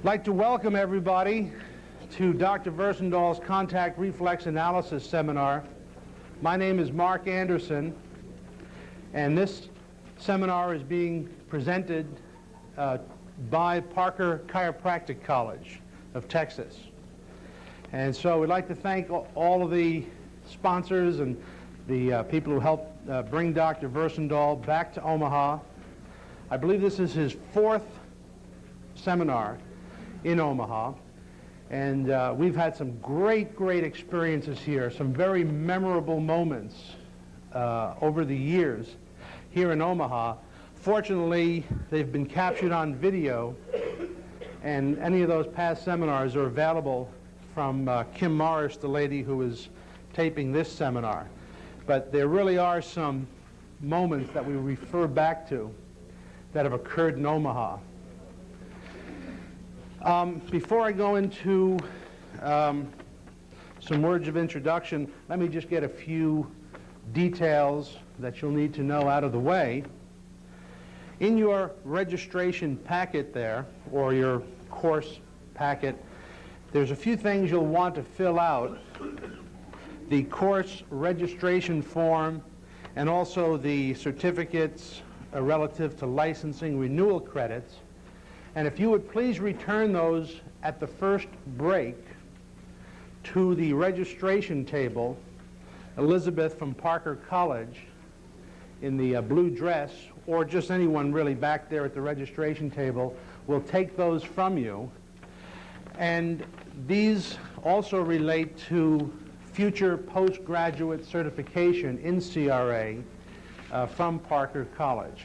I'd like to welcome everybody to Dr. Versendal's Contact Reflex Analysis seminar. My name is Mark Anderson, and this seminar is being presented by Parker Chiropractic College of Texas. And so we'd like to thank all of the sponsors and the people who helped bring Dr. Versendal back to Omaha. I believe this is his fourth seminar in Omaha, and we've had some great experiences here, some very memorable moments over the years here in Omaha. Fortunately, they've been captured on video, and any of those past seminars are available from Kim Morris, the lady who is taping this seminar. But there really are some moments that we refer back to that have occurred in Omaha. Before I go into some words of introduction, let me just get a few details that you'll need to know out of the way. In your registration packet there, or your course packet, there's a few things you'll want to fill out. The course registration form and also the certificates relative to licensing renewal credits. And if you would please return those at the first break to the registration table. Elizabeth from Parker College in the blue dress, or just anyone really back there at the registration table, will take those from you. And these also relate to future postgraduate certification in CRA from Parker College.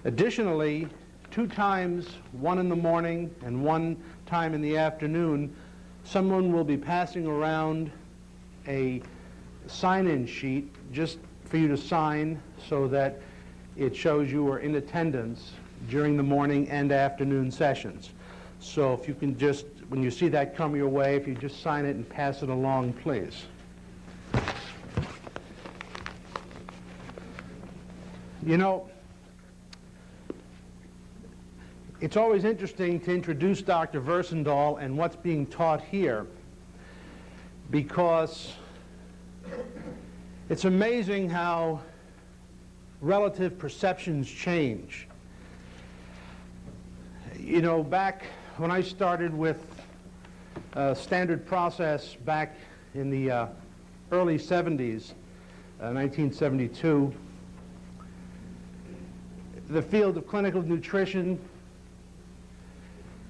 Additionally, 2 times, one in the morning and 1 time in the afternoon, someone will be passing around a sign-in sheet just for you to sign so that it shows you are in attendance during the morning and afternoon sessions. So if you can just, when you see that come your way, if you just sign it and pass it along, please. You know, it's always interesting to introduce Dr. Versendal and what's being taught here, because it's amazing how relative perceptions change. You know, back when I started with standard process back in the early 70s, 1972, the field of clinical nutrition,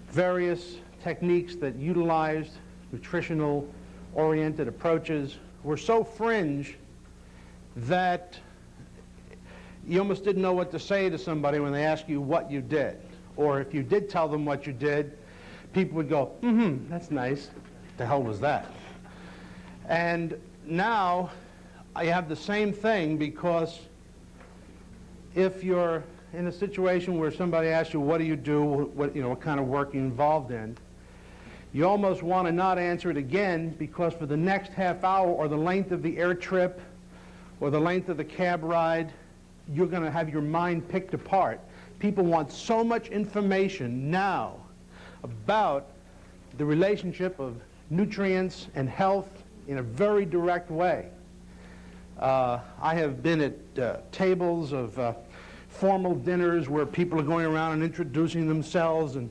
various techniques that utilized nutritional-oriented approaches were so fringe that you almost didn't know what to say to somebody when they asked you what you did. Or if you did tell them what you did, people would go, that's nice. The hell was that? And now I have the same thing, because if you're in a situation where somebody asks you, what do you do, what kind of work you're involved in, you almost want to not answer it again, because for the next half hour or the length of the air trip or the length of the cab ride, you're going to have your mind picked apart. People want so much information now about the relationship of nutrients and health in a very direct way. I have been at tables of formal dinners where people are going around and introducing themselves, and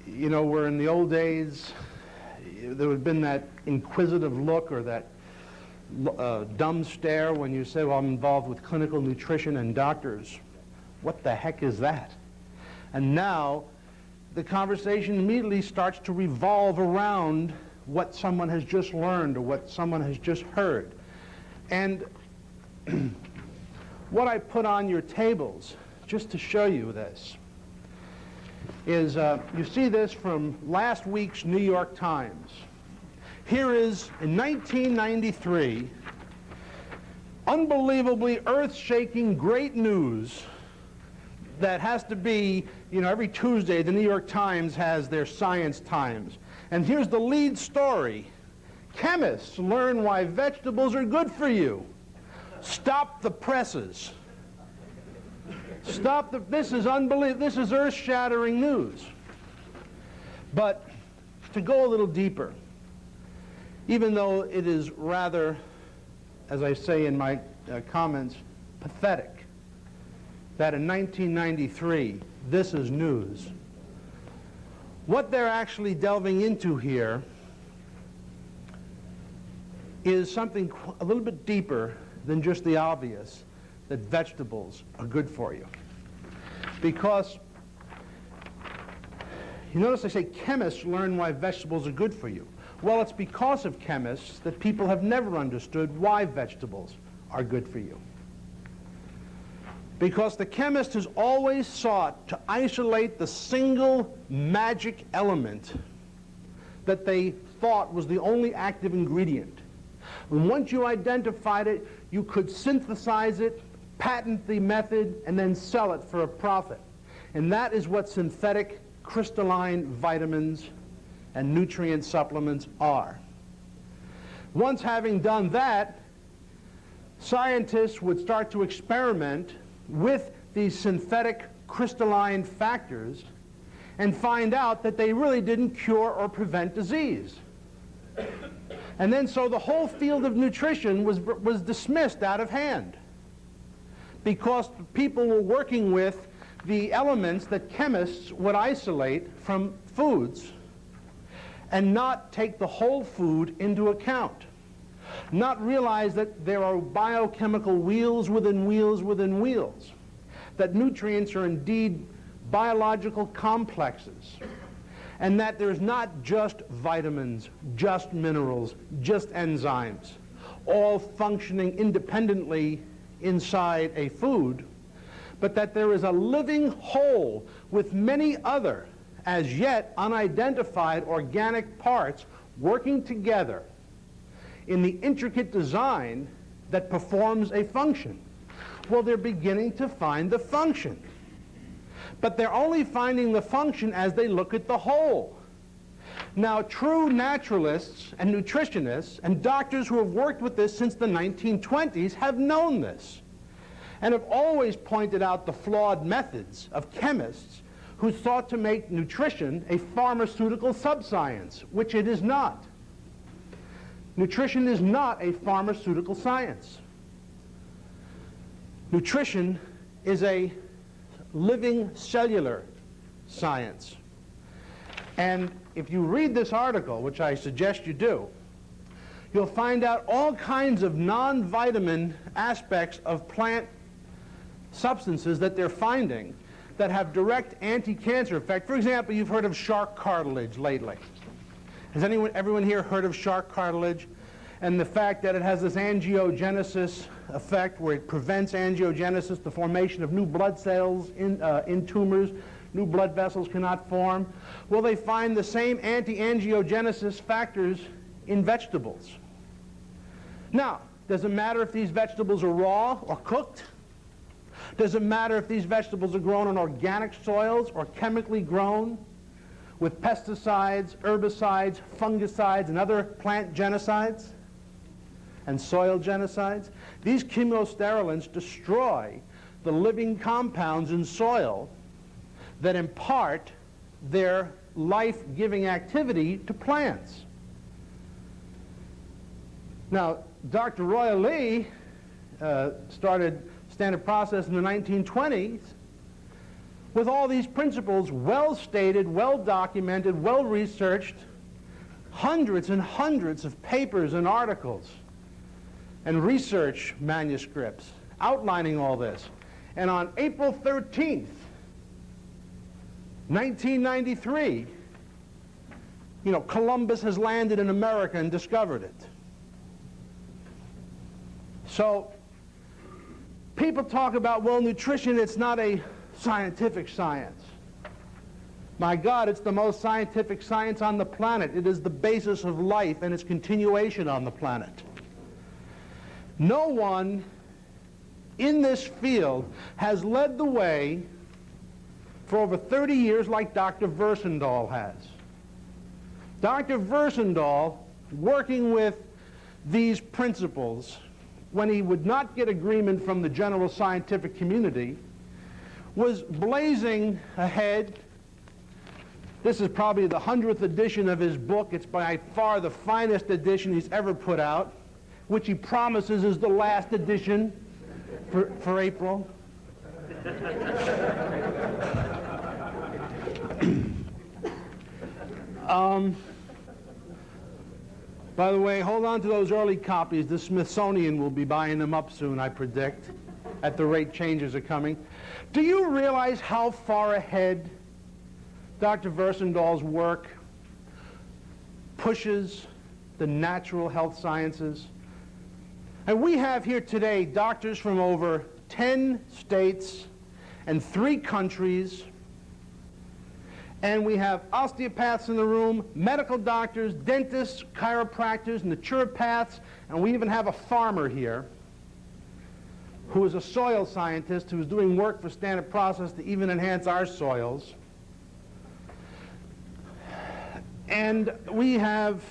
you know, where in the old days there would have been that inquisitive look or that dumb stare when you say, well, I'm involved with clinical nutrition and doctors. What the heck is that? And now the conversation immediately starts to revolve around what someone has just learned or what someone has just heard. And what I put on your tables, just to show you this, is you see this from last week's New York Times. Here is, in 1993, unbelievably earth-shaking great news that has to be, you know, every Tuesday the New York Times has their Science Times. And here's the lead story. Chemists learn why vegetables are good for you. Stop the presses. Stop the, this is unbelievable. This is earth-shattering news. But to go a little deeper, even though it is rather, as I say in my comments, pathetic that in 1993 this is news, what they're actually delving into here is something a little bit deeper than just the obvious, that vegetables are good for you. Because you notice I say chemists learn why vegetables are good for you. Well, it's because of chemists that people have never understood why vegetables are good for you. Because the chemist has always sought to isolate the single magic element that they thought was the only active ingredient. And once you identified it, you could synthesize it, patent the method, and then sell it for a profit. And that is what synthetic crystalline vitamins and nutrient supplements are. Once having done that, scientists would start to experiment with these synthetic crystalline factors and find out that they really didn't cure or prevent disease. And then so the whole field of nutrition was dismissed out of hand, because people were working with the elements that chemists would isolate from foods and not take the whole food into account. Not realize that there are biochemical wheels within wheels within wheels, that nutrients are indeed biological complexes, and that there's not just vitamins, just minerals, just enzymes, all functioning independently inside a food, but that there is a living whole with many other, as yet unidentified organic parts working together in the intricate design that performs a function. Well, they're beginning to find the function. But they're only finding the function as they look at the whole. Now, true naturalists and nutritionists and doctors who have worked with this since the 1920s have known this, and have always pointed out the flawed methods of chemists who sought to make nutrition a pharmaceutical subscience, which it is not. Nutrition is not a pharmaceutical science. Nutrition is a living cellular science. And if you read this article, which I suggest you do, you'll find out all kinds of non-vitamin aspects of plant substances that they're finding that have direct anti-cancer effect. For example, you've heard of shark cartilage lately. Has everyone here heard of shark cartilage and the fact that it has this angiogenesis effect where it prevents angiogenesis, the formation of new blood cells in tumors? New blood vessels cannot form. Well, they find the same anti-angiogenesis factors in vegetables. Now, does it matter if these vegetables are raw or cooked? Does it matter if these vegetables are grown on organic soils or chemically grown with pesticides, herbicides, fungicides, and other plant genocides and soil genocides? These chemosterilants destroy the living compounds in soil that impart their life-giving activity to plants. Now, Dr. Roy Lee started standard process in the 1920s with all these principles well stated, well documented, well researched, hundreds and hundreds of papers and articles and research manuscripts outlining all this. And on April 13th, 1993, Columbus has landed in America and discovered it. So people talk about, well, nutrition, it's not a scientific science. My God, it's the most scientific science on the planet. It is the basis of life and its continuation on the planet. No one in this field has led the way for over 30 years like Dr. Versendahl has. Dr. Versendahl, working with these principles, when he would not get agreement from the general scientific community, was blazing ahead, This is probably the 100th edition of his book. It's by far the finest edition he's ever put out, which he promises is the last edition for April. By the way, hold on to those early copies. The Smithsonian will be buying them up soon, I predict, at the rate changes are coming. Do you realize how far ahead Dr. Versendahl's work pushes the natural health sciences? And we have here today doctors from over 10 states and 3 countries. And we have osteopaths in the room, medical doctors, dentists, chiropractors, naturopaths, and we even have a farmer here who is a soil scientist who is doing work for Standard Process to even enhance our soils. And we have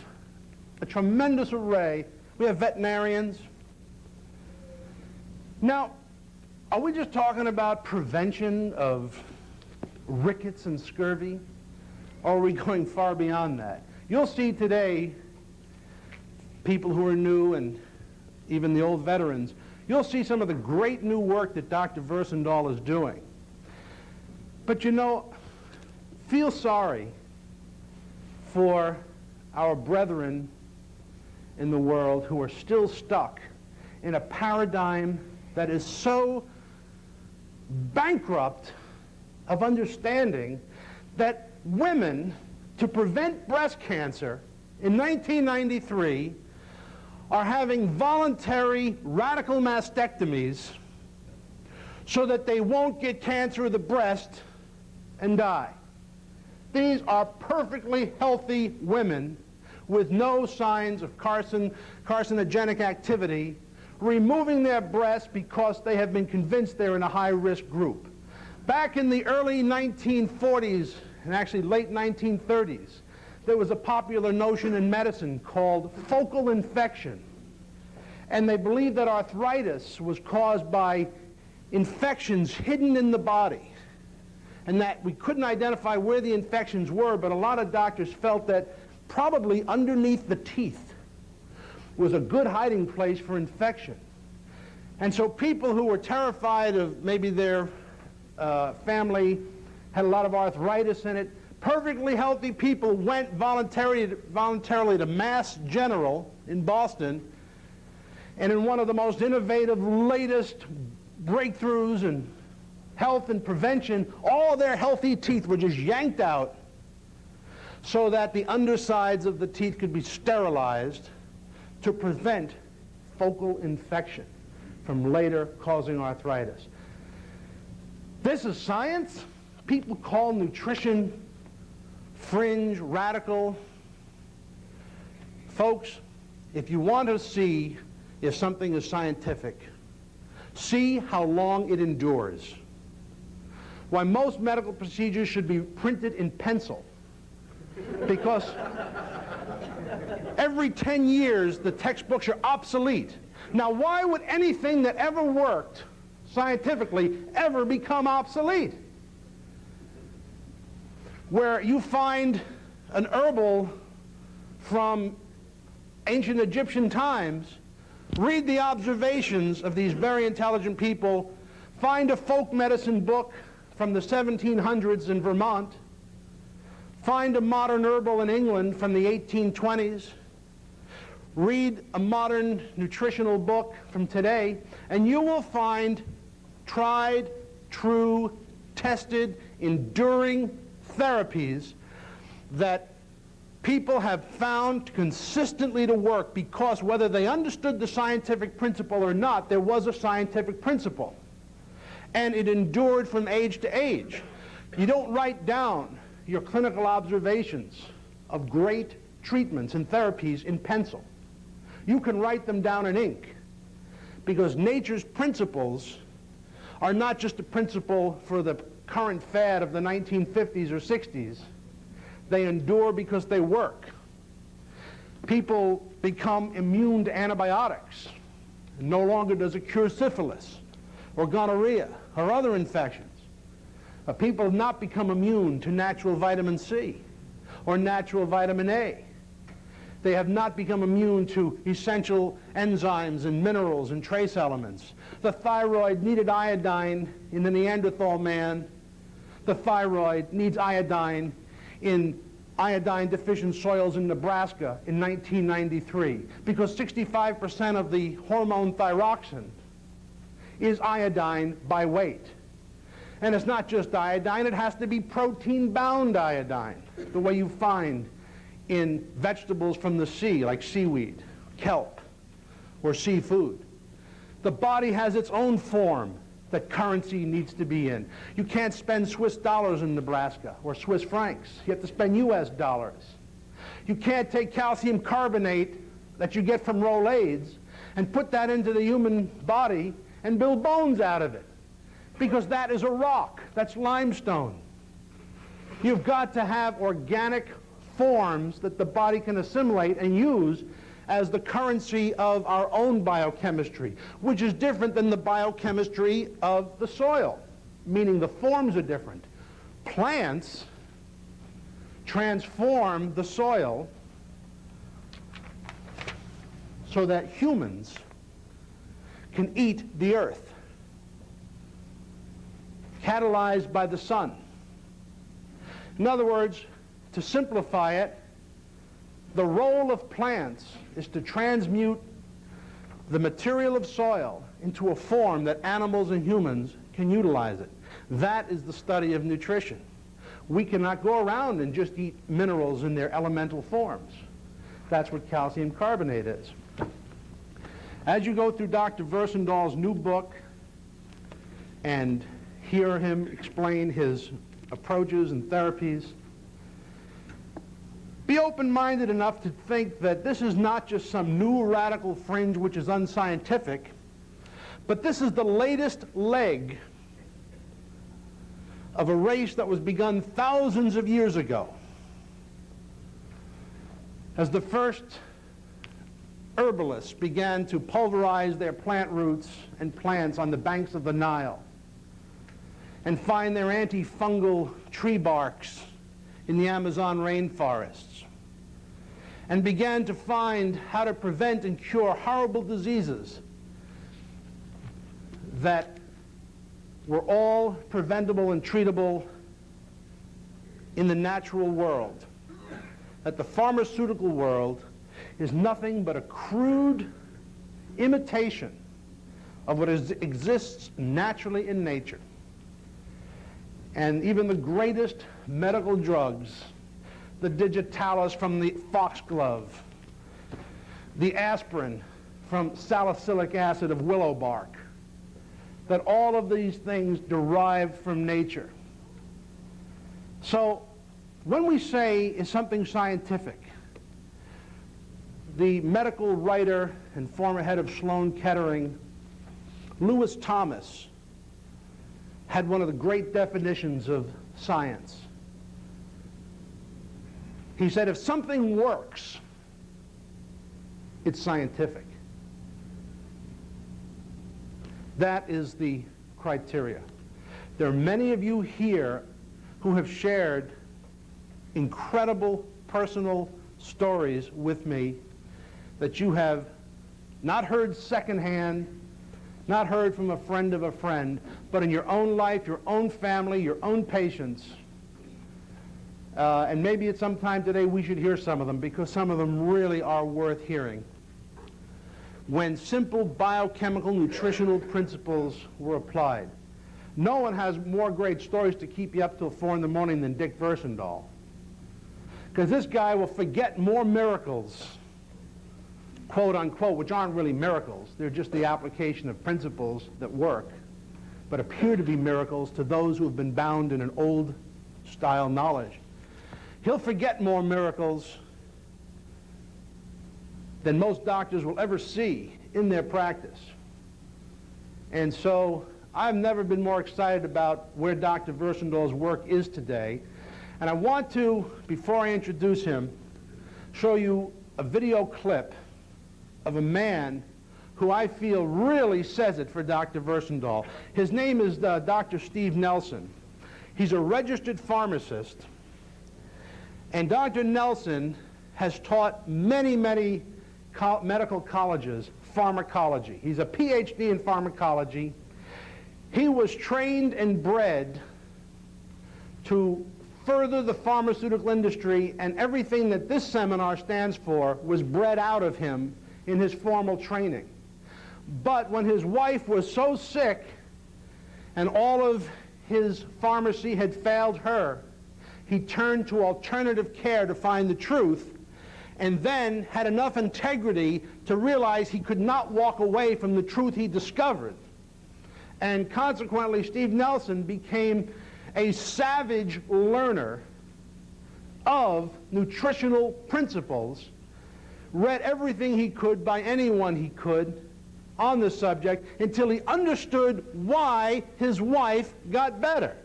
a tremendous array. We have veterinarians. Now, are we just talking about prevention of rickets and scurvy? Or are we going far beyond that? You'll see today people who are new and even the old veterans, you'll see some of the great new work that Dr. Versendahl is doing. But you know, feel sorry for our brethren in the world who are still stuck in a paradigm that is so bankrupt of understanding that women, to prevent breast cancer in 1993, are having voluntary radical mastectomies so that they won't get cancer of the breast and die. These are perfectly healthy women with no signs of carcinogenic activity, removing their breasts because they have been convinced they're in a high-risk group. Back in the early 1940s, and actually late 1930s, there was a popular notion in medicine called focal infection. And they believed that arthritis was caused by infections hidden in the body, and that we couldn't identify where the infections were, but a lot of doctors felt that probably underneath the teeth was a good hiding place for infection. And so people who were terrified of maybe their family had a lot of arthritis in it, perfectly healthy people went voluntarily to Mass General in Boston, and in one of the most innovative, latest breakthroughs in health and prevention, all their healthy teeth were just yanked out so that the undersides of the teeth could be sterilized to prevent focal infection from later causing arthritis. This is science. People call nutrition fringe, radical. Folks, if you want to see if something is scientific, see how long it endures. Why most medical procedures should be printed in pencil, because every 10 years the textbooks are obsolete. Now, why would anything that ever worked scientifically ever become obsolete? Where you find an herbal from ancient Egyptian times, read the observations of these very intelligent people, find a folk medicine book from the 1700s in Vermont, find a modern herbal in England from the 1820s, read a modern nutritional book from today, and you will find tried, true, tested, enduring therapies that people have found consistently to work, because whether they understood the scientific principle or not, there was a scientific principle. And it endured from age to age. You don't write down your clinical observations of great treatments and therapies in pencil. You can write them down in ink, because nature's principles are not just a principle for the current fad of the 1950s or 60s. They endure because they work. People become immune to antibiotics. No longer does it cure syphilis or gonorrhea or other infections. People have not become immune to natural vitamin C. or natural vitamin A. They have not become immune to essential enzymes and minerals and trace elements. The thyroid needed iodine in the Neanderthal man. The thyroid needs iodine in iodine-deficient soils in Nebraska in 1993, because 65% of the hormone thyroxine is iodine by weight. And it's not just iodine, it has to be protein-bound iodine, the way you find in vegetables from the sea, like seaweed, kelp, or seafood. The body has its own form that currency needs to be in. You can't spend Swiss dollars in Nebraska, or Swiss francs. You have to spend US dollars. You can't take calcium carbonate that you get from Rolaids and put that into the human body and build bones out of it, because that is a rock. That's limestone. You've got to have organic forms that the body can assimilate and use as the currency of our own biochemistry, which is different than the biochemistry of the soil, meaning the forms are different. Plants transform the soil so that humans can eat the earth, catalyzed by the sun. In other words, to simplify it, the role of plants is to transmute the material of soil into a form that animals and humans can utilize it. That is the study of nutrition. We cannot go around and just eat minerals in their elemental forms. That's what calcium carbonate is. As you go through Dr. Versendahl's new book and hear him explain his approaches and therapies, be open-minded enough to think that this is not just some new radical fringe which is unscientific, but this is the latest leg of a race that was begun thousands of years ago, as the first herbalists began to pulverize their plant roots and plants on the banks of the Nile and find their antifungal tree barks in the Amazon rainforests, and began to find how to prevent and cure horrible diseases that were all preventable and treatable in the natural world. That the pharmaceutical world is nothing but a crude imitation of what exists naturally in nature. And even the greatest medical drugs, the digitalis from the foxglove, the aspirin from salicylic acid of willow bark, that all of these things derive from nature. So when we say is something scientific, the medical writer and former head of Sloan Kettering, Lewis Thomas, had one of the great definitions of science. He said, if something works, it's scientific. That is the criteria. There are many of you here who have shared incredible personal stories with me that you have not heard secondhand, not heard from a friend of a friend, but in your own life, your own family, your own patients. And maybe at some time today we should hear some of them, because some of them really are worth hearing. When simple biochemical nutritional principles were applied. No one has more great stories to keep you up till 4 in the morning than Dick Versendahl. Because this guy will forget more miracles, quote unquote, which aren't really miracles. They're just the application of principles that work, but appear to be miracles to those who have been bound in an old style knowledge. He'll forget more miracles than most doctors will ever see in their practice. And so I've never been more excited about where Dr. Versendahl's work is today. And I want to, before I introduce him, show you a video clip of a man who I feel really says it for Dr. Versendahl. His name is Dr. Steve Nelson. He's a registered pharmacist, And Dr. Nelson has taught many, many medical colleges pharmacology. He's a PhD in pharmacology. He was trained and bred to further the pharmaceutical industry, and everything that this seminar stands for was bred out of him in his formal training. But when his wife was so sick and all of his pharmacy had failed her, he turned to alternative care to find the truth, and then had enough integrity to realize he could not walk away from the truth he discovered. And consequently, Steve Nelson became a savage learner of nutritional principles, read everything he could by anyone he could on the subject until he understood why his wife got better.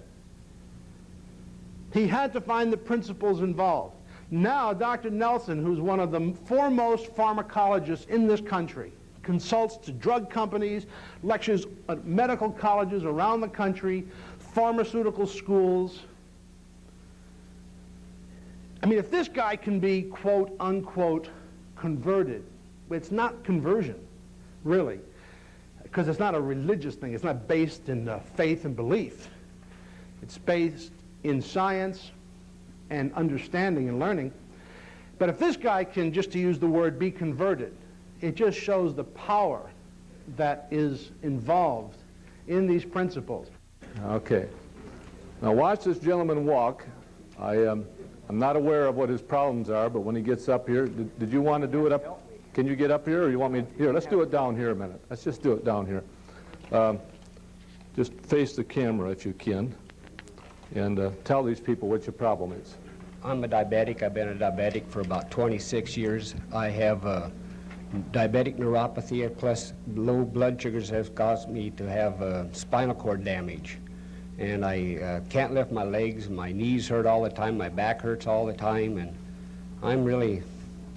He had to find the principles involved. Now, Dr. Nelson, who's one of the foremost pharmacologists in this country, consults to drug companies, lectures at medical colleges around the country, pharmaceutical schools. I mean, if this guy can be, quote, unquote, converted, it's not conversion, really, because it's not a religious thing. It's not based in faith and belief. It's based in science and understanding and learning. But if this guy can, just to use the word, be converted, it just shows the power that is involved in these principles. Okay. Now watch this gentleman walk. I'm not aware of what his problems are, but when he gets up here, did you want to do it up? Can you get up here, or you want me? Here, let's do it down here a minute. Let's just do it down here. Just face the camera if you can, and tell these people what your problem is. I'm a diabetic. I've been a diabetic for about 26 years. I have diabetic neuropathy, plus low blood sugars has caused me to have spinal cord damage. And I can't lift my legs, my knees hurt all the time, my back hurts all the time, and I'm really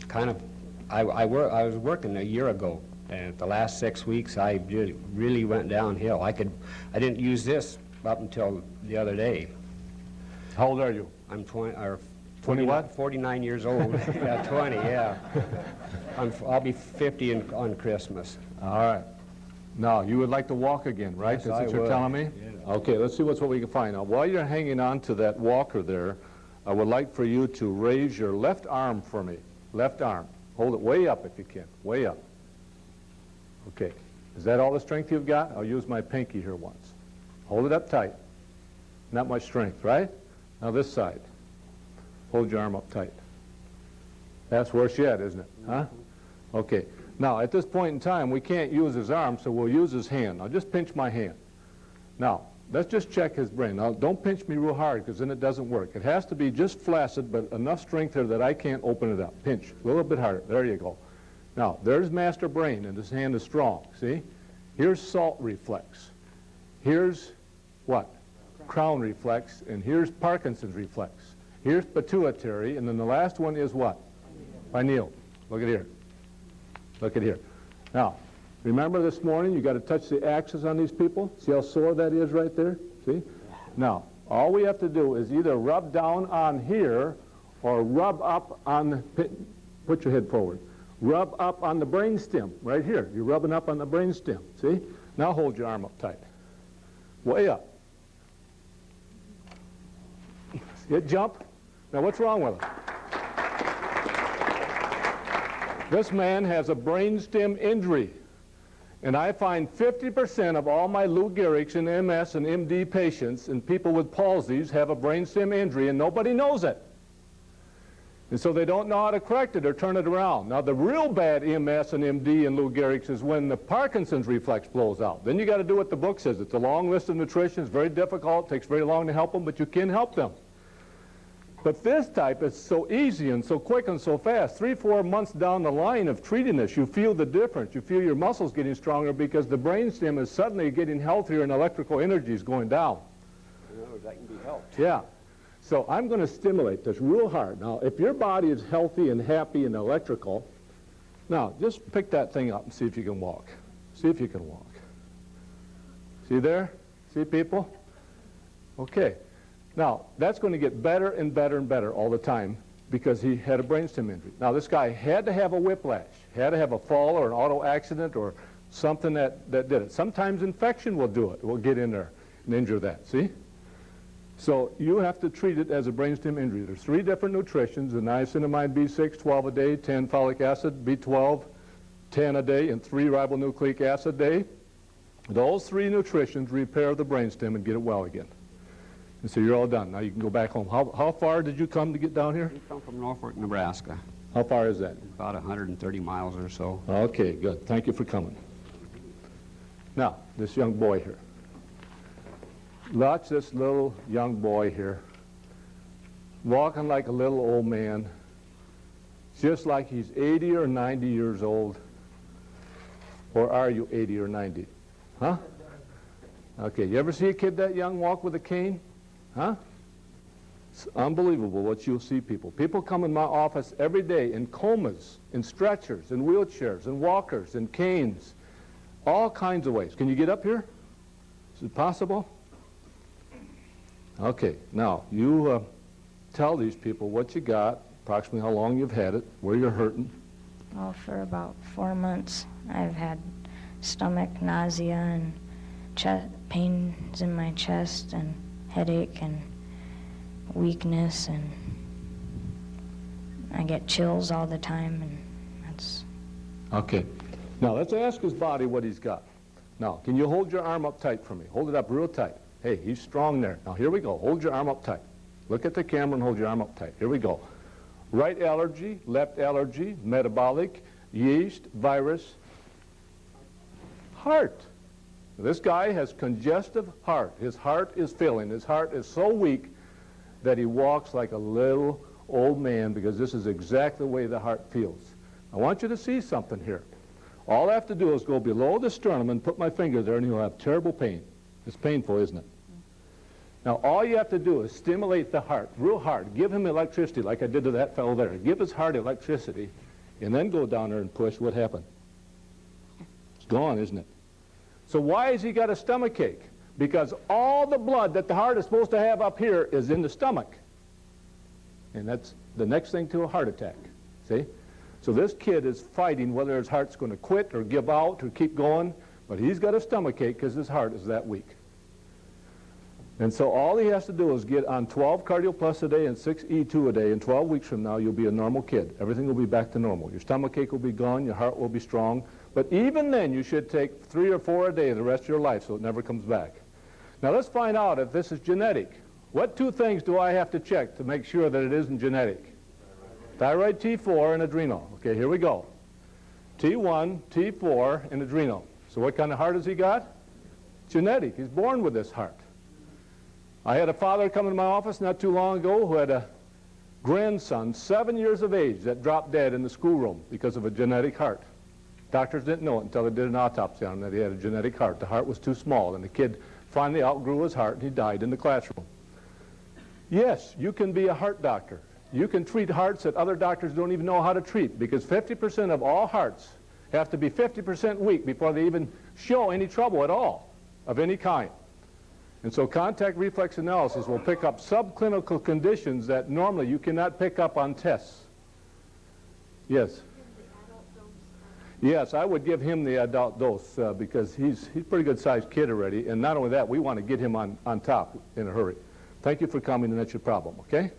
kind of, I was working a year ago, and the last 6 weeks I really went downhill. I didn't use this up until the other day. How old are you? I'm 20 what? 49 years old. Yeah, 20, yeah. I'll be 50 on Christmas. All right. Now, you would like to walk again, right? Yes, That's what you're telling me? Yeah. Okay, let's see what we can find. Now, while you're hanging on to that walker there, I would like for you to raise your left arm for me. Left arm. Hold it way up if you can. Way up. Okay. Is that all the strength you've got? I'll use my pinky here once. Hold it up tight. Not much strength, right? Now this side. Hold your arm up tight. That's worse yet, isn't it? Huh? Okay. Now, at this point in time, we can't use his arm, so we'll use his hand. Now, just pinch my hand. Now, let's just check his brain. Now, don't pinch me real hard, because then it doesn't work. It has to be just flaccid, but enough strength there that I can't open it up. Pinch. A little bit harder. There you go. Now, there's master brain, and his hand is strong. See? Here's salt reflex. Here's what? Crown reflex, and here's Parkinson's reflex. Here's pituitary, and then the last one is what? Pineal. Look at here. Look at here. Now, remember this morning, you got to touch the axis on these people? See how sore that is right there? See? Now, all we have to do is either rub down on here or rub up on the, put your head forward, rub up on the brain stem right here. You're rubbing up on the brain stem. See? Now hold your arm up tight. Way up. See it jump? Now, what's wrong with him? This man has a brainstem injury, and I find 50% of all my Lou Gehrig's and MS and MD patients and people with palsies have a brainstem injury, and nobody knows it. And so they don't know how to correct it or turn it around. Now, the real bad MS and MD and Lou Gehrig's is when the Parkinson's reflex blows out. Then you got to do what the book says. It's a long list of nutrition. It's very difficult. It takes very long to help them, but you can help them. But this type is so easy and so quick and so fast. 3-4 months down the line of treating this, you feel the difference. You feel your muscles getting stronger because the brainstem is suddenly getting healthier and electrical energy is going down. That can be helped. Yeah. So I'm going to stimulate this real hard. Now, if your body is healthy and happy and electrical, now just pick that thing up and see if you can walk. See if you can walk. See there? See, people? Okay. Now, that's going to get better and better and better all the time because he had a brainstem injury. Now, this guy had to have a whiplash, had to have a fall or an auto accident or something that did it. Sometimes infection will do it. It will get in there and injure that, see? So you have to treat it as a brainstem injury. There's 3 different nutritions, the niacinamide B6, 12 a day, 10 folic acid, B12, 10 a day, and 3 ribonucleic acid a day. Those 3 nutritions repair the brainstem and get it well again. And so you're all done. Now you can go back home. How far did you come to get down here? We come from Norfolk, Nebraska, How far is that? about 130 miles or so. Okay, good. Thank you for coming. Now, this young boy here. Watch this little young boy here, walking like a little old man, just like he's 80 or 90 years old. Or are you 80 or 90? Huh? Okay, you ever see a kid that young walk with a cane? Huh? It's unbelievable what you'll see people. People come in my office every day in comas, in stretchers, in wheelchairs, in walkers, in canes, all kinds of ways. Can you get up here? Is it possible? Okay, now you tell these people what you got, approximately how long you've had it, where you're hurting. Well, for about 4 months, I've had stomach nausea and pains in my chest and headache and weakness, and I get chills all the time, and that's... Okay, now let's ask his body what he's got. Now, can you hold your arm up tight for me? Hold it up real tight. Hey, he's strong there. Now, here we go. Hold your arm up tight. Look at the camera and hold your arm up tight. Here we go. Right allergy, left allergy, metabolic, yeast, virus, heart. This guy has congestive heart. His heart is failing. His heart is so weak that he walks like a little old man, because this is exactly the way the heart feels. I want you to see something here. All I have to do is go below the sternum and put my finger there, and you'll have terrible pain. It's painful, isn't it? Now, all you have to do is stimulate the heart real hard. Give him electricity like I did to that fellow there. Give his heart electricity, and then go down there and push. What happened? It's gone, isn't it? So why has he got a stomach ache? Because all the blood that the heart is supposed to have up here is in the stomach. And that's the next thing to a heart attack. See? So this kid is fighting whether his heart's going to quit or give out or keep going, but he's got a stomach ache because his heart is that weak. And so all he has to do is get on 12 Cardio Plus a day and 6 E2 a day, and 12 weeks from now you'll be a normal kid. Everything will be back to normal. Your stomach ache will be gone, your heart will be strong, but even then you should take 3 or 4 a day the rest of your life so it never comes back. Now let's find out if this is genetic. What 2 things do I have to check to make sure that it isn't genetic? Thyroid, T4, and adrenal. Okay, here we go. T1, T4, and adrenal. So what kind of heart has he got? Genetic. He's born with this heart. I had a father come into my office not too long ago who had a grandson, 7 years of age, that dropped dead in the schoolroom because of a genetic heart. Doctors didn't know it until they did an autopsy on him that he had a genetic heart. The heart was too small, and the kid finally outgrew his heart, and he died in the classroom. Yes, you can be a heart doctor. You can treat hearts that other doctors don't even know how to treat, because 50% of all hearts have to be 50% weak before they even show any trouble at all of any kind. And so contact reflex analysis will pick up subclinical conditions that normally you cannot pick up on tests. Yes? Yes, I would give him the adult dose because he's a pretty good sized kid already, and not only that, we want to get him on top in a hurry. Thank you for coming, and that's your problem, okay?